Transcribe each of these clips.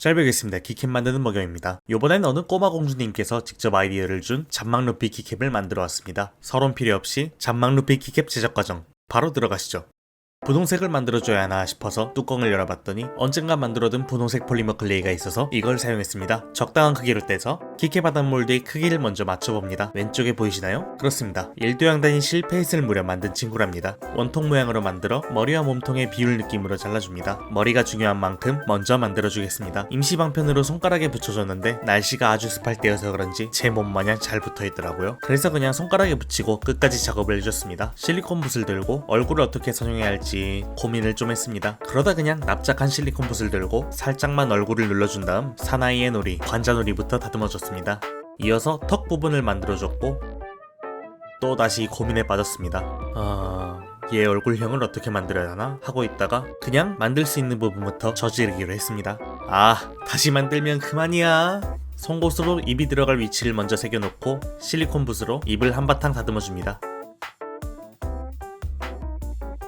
잘 뵙겠습니다. 키캡 만드는 먹영입니다. 요번엔 어느 꼬마 공주님께서 직접 아이디어를 준 잔망 루피 키캡을 만들어 왔습니다. 서론 필요 없이 잔망 루피 키캡 제작 과정 바로 들어가시죠. 분홍색을 만들어줘야 하나 싶어서 뚜껑을 열어봤더니 언젠가 만들어둔 분홍색 폴리머 클레이가 있어서 이걸 사용했습니다. 적당한 크기로 떼서 키캡 바닥 몰드의 크기를 먼저 맞춰봅니다. 왼쪽에 보이시나요? 그렇습니다. 1도양단이 실패했을 무렵 만든 친구랍니다. 원통 모양으로 만들어 머리와 몸통의 비율 느낌으로 잘라줍니다. 머리가 중요한 만큼 먼저 만들어주겠습니다. 임시 방편으로 손가락에 붙여줬는데 날씨가 아주 습할 때여서 그런지 제 몸 마냥 잘 붙어있더라고요. 그래서 그냥 손가락에 붙이고 끝까지 작업을 해줬습니다. 실리콘 붓을 들고 얼굴을 어떻게 선용해야 할지 고민을 좀 했습니다. 그러다 그냥 납작한 실리콘 붓을 들고 살짝만 얼굴을 눌러준 다음 사나이의 놀이, 관자놀이부터 다듬어줬습니다. 이어서 턱 부분을 만들어줬고 또 다시 고민에 빠졌습니다. 얘 얼굴형을 어떻게 만들어야 하나 하고 있다가 그냥 만들 수 있는 부분부터 저지르기로 했습니다. 다시 만들면 그만이야. 송곳으로 입이 들어갈 위치를 먼저 새겨놓고 실리콘 붓으로 입을 한바탕 다듬어줍니다.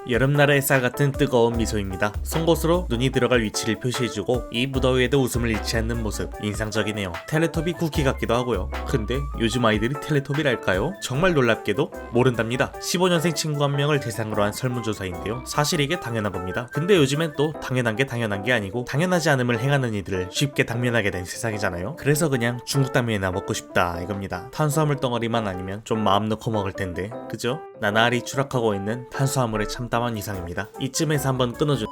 여름날의 햇살 같은 뜨거운 미소입니다. 송곳으로 눈이 들어갈 위치를 표시해주고 이 무더위에도 웃음을 잃지 않는 모습 인상적이네요. 텔레토비 쿠키 같기도 하고요. 근데 요즘 아이들이 텔레토비랄까요? 정말 놀랍게도 모른답니다. 15년생 친구 한 명을 대상으로 한 설문조사인데요. 사실 이게 당연한 겁니다. 근데 요즘엔 또 당연한 게 아니고 당연하지 않음을 행하는 이들을 쉽게 당면하게 된 세상이잖아요. 그래서 그냥 중국 당면이나 먹고 싶다 이겁니다. 탄수화물 덩어리만 아니면 좀 마음 놓고 먹을 텐데 그죠? 나날이 추락하고 있는 탄수화물의 참담한 이상입니다. 이쯤에서 한번 끊어줘.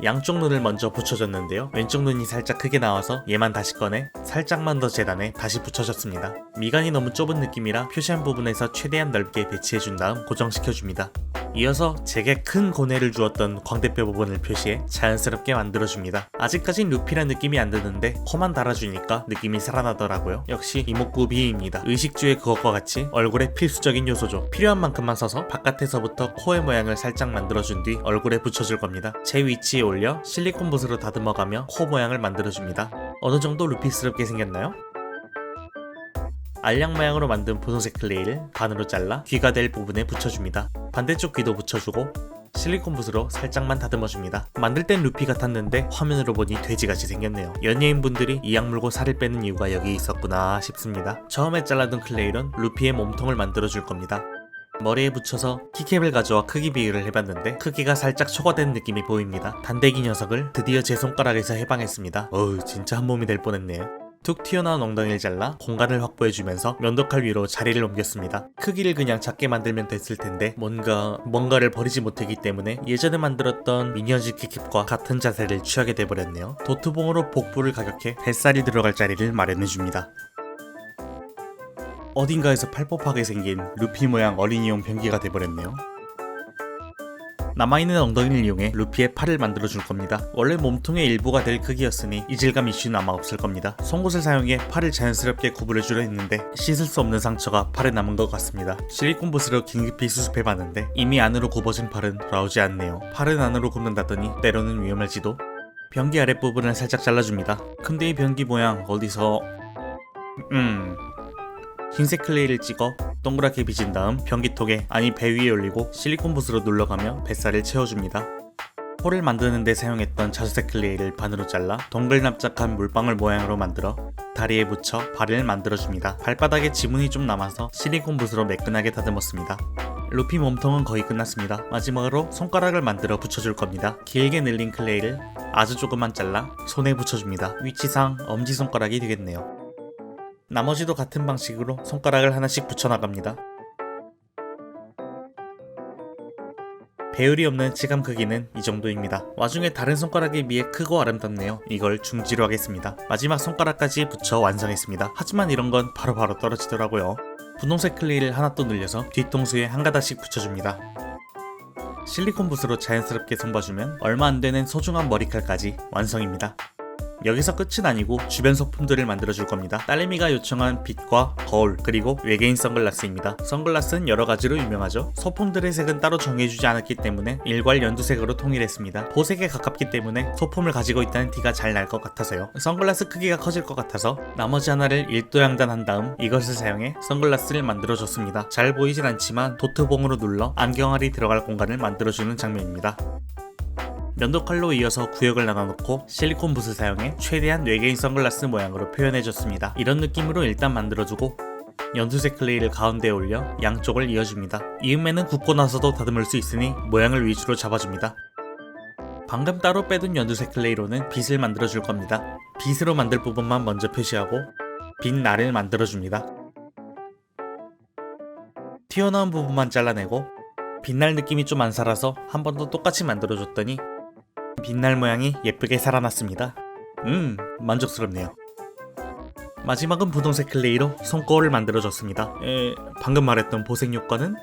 양쪽 눈을 먼저 붙여줬는데요. 왼쪽 눈이 살짝 크게 나와서 얘만 다시 꺼내 살짝만 더 재단해 다시 붙여줬습니다. 미간이 너무 좁은 느낌이라 표시한 부분에서 최대한 넓게 배치해준 다음 고정시켜줍니다. 이어서 제게 큰 고뇌를 주었던 광대뼈 부분을 표시해 자연스럽게 만들어줍니다. 아직까진 루피란 느낌이 안 드는데 코만 달아주니까 느낌이 살아나더라고요. 역시 이목구비입니다. 의식주의 그것과 같이 얼굴에 필수적인 요소죠. 필요한 만큼만 써서 바깥에서부터 코의 모양을 살짝 만들어준 뒤 얼굴에 붙여줄 겁니다. 제 위치에 올려 실리콘 붓으로 다듬어가며 코 모양을 만들어줍니다. 어느 정도 루피스럽게 생겼나요? 알약 모양으로 만든 분홍색 클레이를 반으로 잘라 귀가 될 부분에 붙여줍니다. 반대쪽 귀도 붙여주고 실리콘 붓으로 살짝만 다듬어줍니다. 만들 땐 루피 같았는데 화면으로 보니 돼지같이 생겼네요. 연예인분들이 이악 물고 살을 빼는 이유가 여기 있었구나 싶습니다. 처음에 잘라둔 클레이는 루피의 몸통을 만들어줄 겁니다. 머리에 붙여서 키캡을 가져와 크기 비교를 해봤는데 크기가 살짝 초과된 느낌이 보입니다. 단대기 녀석을 드디어 제 손가락에서 해방했습니다. 진짜 한 몸이 될 뻔했네요. 툭 튀어나온 엉덩이를 잘라 공간을 확보해주면서 면도칼 위로 자리를 옮겼습니다. 크기를 그냥 작게 만들면 됐을 텐데 뭔가를 버리지 못했기 때문에 예전에 만들었던 미니언즈 키캡과 같은 자세를 취하게 돼버렸네요. 도트봉으로 복부를 가격해 뱃살이 들어갈 자리를 마련해줍니다. 어딘가에서 팔법하게 생긴 루피 모양 어린이용 변기가 돼버렸네요. 남아있는 엉덩이를 이용해 루피의 팔을 만들어줄 겁니다. 원래 몸통의 일부가 될 크기였으니 이질감 이슈는 아마 없을 겁니다. 송곳을 사용해 팔을 자연스럽게 구부려주려 했는데 씻을 수 없는 상처가 팔에 남은 것 같습니다. 실리콘 붓으로 긴급히 수습해봤는데 이미 안으로 굽어진 팔은 돌아오지 않네요. 팔은 안으로 굽는다더니 때로는 위험할지도. 변기 아랫부분을 살짝 잘라줍니다. 근데 이 변기 모양 어디서... 흰색 클레이를 찍어 동그랗게 빚은 다음 변기통에 배 위에 올리고 실리콘 붓으로 눌러가며 뱃살을 채워줍니다. 코를 만드는데 사용했던 자주색 클레이를 반으로 잘라 동글납작한 물방울 모양으로 만들어 다리에 붙여 발을 만들어줍니다. 발바닥에 지문이 좀 남아서 실리콘 붓으로 매끈하게 다듬었습니다. 루피 몸통은 거의 끝났습니다. 마지막으로 손가락을 만들어 붙여줄 겁니다. 길게 늘린 클레이를 아주 조금만 잘라 손에 붙여줍니다. 위치상 엄지손가락이 되겠네요. 나머지도 같은 방식으로 손가락을 하나씩 붙여나갑니다. 배율이 없는 치감 크기는 이 정도입니다. 와중에 다른 손가락에 비해 크고 아름답네요. 이걸 중지로 하겠습니다. 마지막 손가락까지 붙여 완성했습니다. 하지만 이런 건 바로바로 떨어지더라고요. 분홍색 클레이를 하나 또 늘려서 뒤통수에 한 가닥씩 붙여줍니다. 실리콘 붓으로 자연스럽게 손봐주면 얼마 안 되는 소중한 머리칼까지 완성입니다. 여기서 끝은 아니고 주변 소품들을 만들어줄 겁니다. 딸내미가 요청한 빛과 거울 그리고 외계인 선글라스입니다. 선글라스는 여러가지로 유명하죠. 소품들의 색은 따로 정해주지 않았기 때문에 일괄 연두색으로 통일했습니다. 보색에 가깝기 때문에 소품을 가지고 있다는 티가 잘 날 것 같아서요. 선글라스 크기가 커질 것 같아서 나머지 하나를 1도 양단한 다음 이것을 사용해 선글라스를 만들어줬습니다. 잘 보이진 않지만 도트봉으로 눌러 안경알이 들어갈 공간을 만들어주는 장면입니다. 면도칼로 이어서 구역을 나눠놓고 실리콘 붓을 사용해 최대한 외계인 선글라스 모양으로 표현해줬습니다. 이런 느낌으로 일단 만들어주고 연두색 클레이를 가운데에 올려 양쪽을 이어줍니다. 이음매는 굽고 나서도 다듬을 수 있으니 모양을 위주로 잡아줍니다. 방금 따로 빼둔 연두색 클레이로는 빛을 만들어줄 겁니다. 빛으로 만들 부분만 먼저 표시하고 빛날을 만들어줍니다. 튀어나온 부분만 잘라내고 빛날 느낌이 좀 안 살아서 한 번 더 똑같이 만들어줬더니 빛날 모양이 예쁘게 살아났습니다. 만족스럽네요. 마지막은 분홍색 클레이로 손거울을 만들어줬습니다. 방금 말했던 보색 효과는?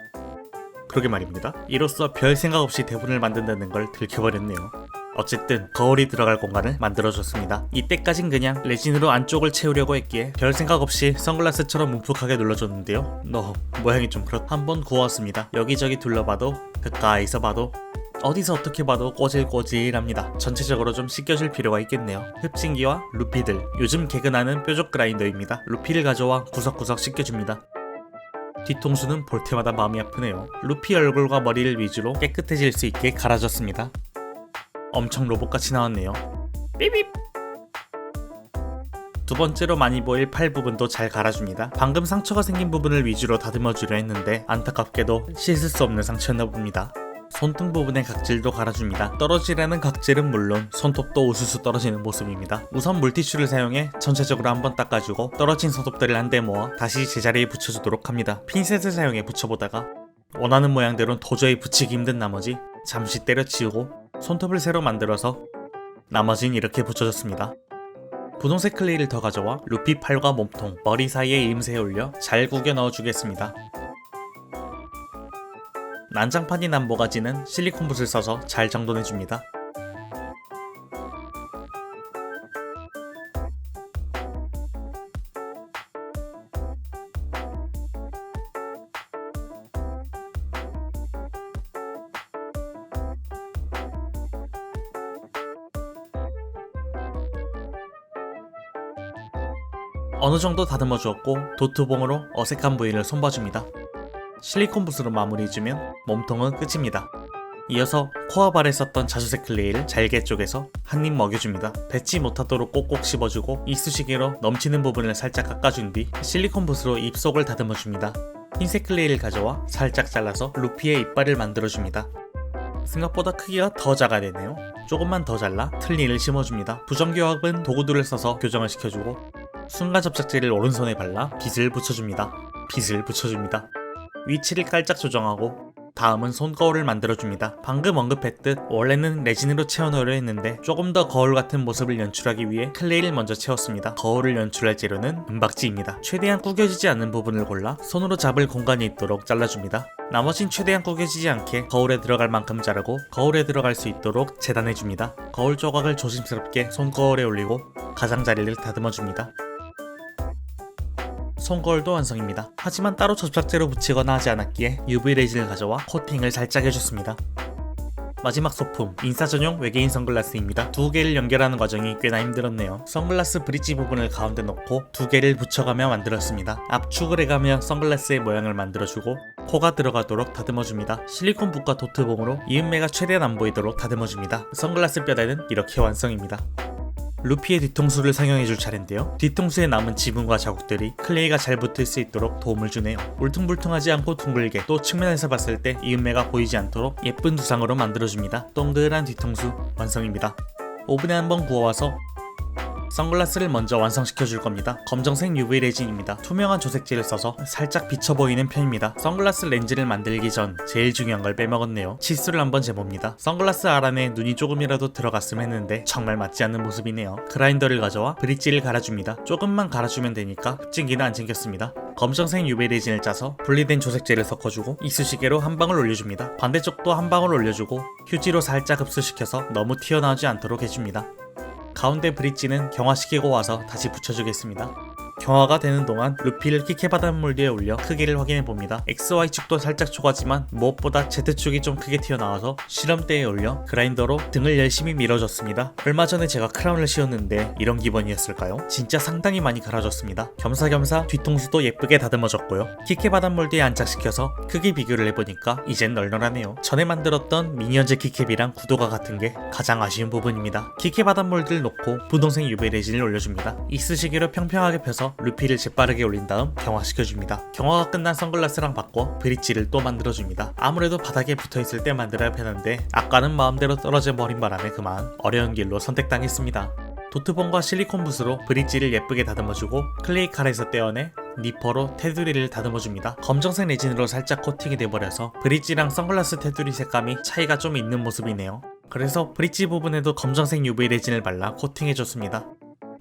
그러게 말입니다. 이로써 별 생각 없이 대본을 만든다는 걸 들켜버렸네요. 어쨌든 거울이 들어갈 공간을 만들어줬습니다. 이때까진 그냥 레진으로 안쪽을 채우려고 했기에 별 생각 없이 선글라스처럼 뭉툭하게 눌러줬는데요. 모양이 좀 한번 구웠습니다. 여기저기 둘러봐도 가까이서 봐도 어디서 어떻게 봐도 꼬질꼬질합니다. 전체적으로 좀 씻겨줄 필요가 있겠네요. 흡진기와 루피들, 요즘 개근하는 뾰족 그라인더입니다. 루피를 가져와 구석구석 씻겨줍니다. 뒤통수는 볼 때마다 마음이 아프네요. 루피 얼굴과 머리를 위주로 깨끗해질 수 있게 갈아줬습니다. 엄청 로봇같이 나왔네요. 삐빕! 두 번째로 많이 보일 팔 부분도 잘 갈아줍니다. 방금 상처가 생긴 부분을 위주로 다듬어주려 했는데 안타깝게도 씻을 수 없는 상처였나 봅니다. 손등 부분의 각질도 갈아줍니다. 떨어지려는 각질은 물론 손톱도 우수수 떨어지는 모습입니다. 우선 물티슈를 사용해 전체적으로 한번 닦아주고 떨어진 손톱들을 한데 모아 다시 제자리에 붙여주도록 합니다. 핀셋을 사용해 붙여보다가 원하는 모양대로는 도저히 붙이기 힘든 나머지 잠시 때려치우고 손톱을 새로 만들어서 나머지는 이렇게 붙여줬습니다. 분홍색 클레이를 더 가져와 루피 팔과 몸통, 머리 사이에 임새에 올려 잘 구겨 넣어주겠습니다. 난장판이 난 모가지는 실리콘 붓을 써서 잘 정돈해줍니다. 어느 정도 다듬어 주었고 도트봉으로 어색한 부위를 손봐줍니다. 실리콘 붓으로 마무리해주면 몸통은 끝입니다. 이어서 코와 발에 썼던 자주색 클레이를 잘게 쪼개서 한 입 먹여줍니다. 뱉지 못하도록 꼭꼭 씹어주고 이쑤시개로 넘치는 부분을 살짝 깎아준 뒤 실리콘 붓으로 입속을 다듬어줍니다. 흰색 클레이를 가져와 살짝 잘라서 루피의 이빨을 만들어줍니다. 생각보다 크기가 더 작아야 되네요. 조금만 더 잘라 틀니를 심어줍니다. 부정교합은 도구들을 써서 교정을 시켜주고 순간 접착제를 오른손에 발라 빗을 붙여줍니다. 위치를 깔짝 조정하고 다음은 손거울을 만들어줍니다. 방금 언급했듯 원래는 레진으로 채워넣으려 했는데 조금 더 거울 같은 모습을 연출하기 위해 클레이를 먼저 채웠습니다. 거울을 연출할 재료는 은박지입니다. 최대한 구겨지지 않는 부분을 골라 손으로 잡을 공간이 있도록 잘라줍니다. 나머진 최대한 구겨지지 않게 거울에 들어갈 만큼 자르고 거울에 들어갈 수 있도록 재단해줍니다. 거울 조각을 조심스럽게 손거울에 올리고 가장자리를 다듬어줍니다. 손거울도 완성입니다. 하지만 따로 접착제로 붙이거나 하지 않았기에 UV 레진을 가져와 코팅을 살짝 해줬습니다. 마지막 소품, 인싸 전용 외계인 선글라스입니다. 두 개를 연결하는 과정이 꽤나 힘들었네요. 선글라스 브릿지 부분을 가운데 넣고 두 개를 붙여가며 만들었습니다. 압축을 해가며 선글라스의 모양을 만들어주고 코가 들어가도록 다듬어줍니다. 실리콘 붓과 도트봉으로 이음매가 최대한 안 보이도록 다듬어줍니다. 선글라스 뼈대는 이렇게 완성입니다. 루피의 뒤통수를 상영해줄 차례인데요. 뒤통수에 남은 지붕과 자국들이 클레이가 잘 붙을 수 있도록 도움을 주네요. 울퉁불퉁하지 않고 둥글게, 또 측면에서 봤을 때 이음매가 보이지 않도록 예쁜 두상으로 만들어줍니다. 동그란 뒤통수 완성입니다. 오븐에 한번 구워와서 선글라스를 먼저 완성시켜줄 겁니다. 검정색 UV 레진입니다. 투명한 조색지를 써서 살짝 비쳐 보이는 편입니다. 선글라스 렌즈를 만들기 전 제일 중요한 걸 빼먹었네요. 치수를 한번 재봅니다. 선글라스 알 안에 눈이 조금이라도 들어갔으면 했는데 정말 맞지 않는 모습이네요. 그라인더를 가져와 브릿지를 갈아줍니다. 조금만 갈아주면 되니까 흡진기는 안 챙겼습니다. 검정색 UV 레진을 짜서 분리된 조색제를 섞어주고 이쑤시개로 한 방울 올려줍니다. 반대쪽도 한 방울 올려주고 휴지로 살짝 흡수시켜서 너무 튀어나오지 않도록 해줍니다. 가운데 브릿지는 경화시키고 와서 다시 붙여주겠습니다. 경화가 되는 동안 루피를 키캡 바닷물드에 올려 크기를 확인해봅니다. XY축도 살짝 초과지만 무엇보다 Z축이 좀 크게 튀어나와서 실험대에 올려 그라인더로 등을 열심히 밀어줬습니다. 얼마 전에 제가 크라운을 씌웠는데 이런 기분이었을까요? 진짜 상당히 많이 갈아줬습니다. 겸사겸사 뒤통수도 예쁘게 다듬어줬고요. 키캡 바닷물드에 안착시켜서 크기 비교를 해보니까 이젠 널널하네요. 전에 만들었던 미니언즈 키캡이랑 구도가 같은 게 가장 아쉬운 부분입니다. 키캡 바닷물드를 놓고 분홍색 UV 레진을 올려줍니다. 이쑤시개로 평평하게 펴서 루피를 재빠르게 올린 다음 경화시켜줍니다. 경화가 끝난 선글라스랑 바꿔 브릿지를 또 만들어줍니다. 아무래도 바닥에 붙어있을 때 만들어야 편한데 아까는 마음대로 떨어져 버린 바람에 그만 어려운 길로 선택당했습니다. 도트본과 실리콘 붓으로 브릿지를 예쁘게 다듬어주고 클레이 칼에서 떼어내 니퍼로 테두리를 다듬어줍니다. 검정색 레진으로 살짝 코팅이 돼버려서 브릿지랑 선글라스 테두리 색감이 차이가 좀 있는 모습이네요. 그래서 브릿지 부분에도 검정색 UV 레진을 발라 코팅해줬습니다.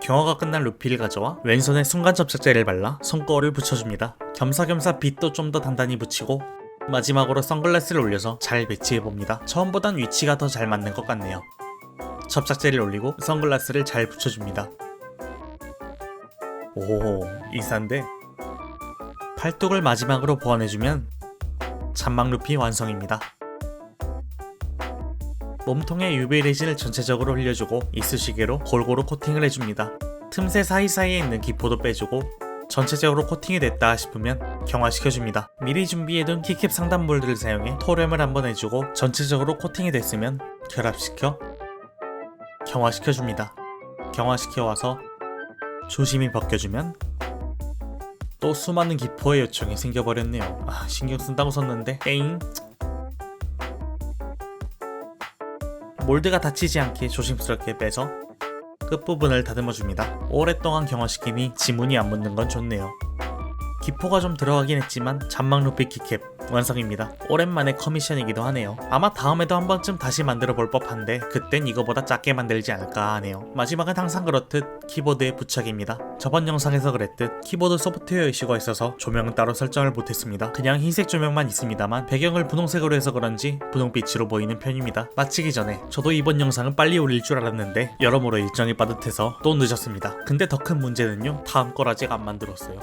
경화가 끝난 루피를 가져와 왼손에 순간 접착제를 발라 손거울을 붙여줍니다. 겸사겸사 빗도 좀 더 단단히 붙이고 마지막으로 선글라스를 올려서 잘 배치해봅니다. 처음보단 위치가 더 잘 맞는 것 같네요. 접착제를 올리고 선글라스를 잘 붙여줍니다. 오, 인싼데? 팔뚝을 마지막으로 보완해주면 잔망 루피 완성입니다. 몸통에 UV 레진을 전체적으로 흘려주고 이쑤시개로 골고루 코팅을 해줍니다. 틈새 사이사이에 있는 기포도 빼주고 전체적으로 코팅이 됐다 싶으면 경화시켜줍니다. 미리 준비해둔 키캡 상단 몰드를 사용해 토렴을 한번 해주고 전체적으로 코팅이 됐으면 결합시켜 경화시켜줍니다. 경화시켜와서 조심히 벗겨주면 또 수많은 기포의 요청이 생겨버렸네요. 신경 쓴다고 썼는데 땡. 몰드가 다치지 않게 조심스럽게 빼서 끝부분을 다듬어줍니다. 오랫동안 경화시키니 지문이 안 묻는 건 좋네요. 기포가 좀 들어가긴 했지만 잔망 루피 키캡 완성입니다. 오랜만에 커미션이기도 하네요. 아마 다음에도 한 번쯤 다시 만들어 볼 법한데 그땐 이거보다 작게 만들지 않을까 하네요. 마지막은 항상 그렇듯 키보드의 부착입니다. 저번 영상에서 그랬듯 키보드 소프트웨어 이슈가 있어서 조명은 따로 설정을 못했습니다. 그냥 흰색 조명만 있습니다만 배경을 분홍색으로 해서 그런지 분홍빛으로 보이는 편입니다. 마치기 전에 저도 이번 영상은 빨리 올릴 줄 알았는데 여러모로 일정이 빠듯해서 또 늦었습니다. 근데 더 큰 문제는요, 다음 걸 아직 안 만들었어요.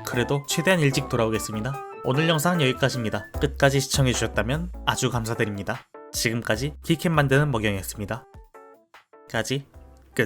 그래도 최대한 일찍 돌아오겠습니다. 오늘 영상은 여기까지입니다. 끝까지 시청해주셨다면 아주 감사드립니다. 지금까지 키캡 만드는 먹영이었습니다. 까지.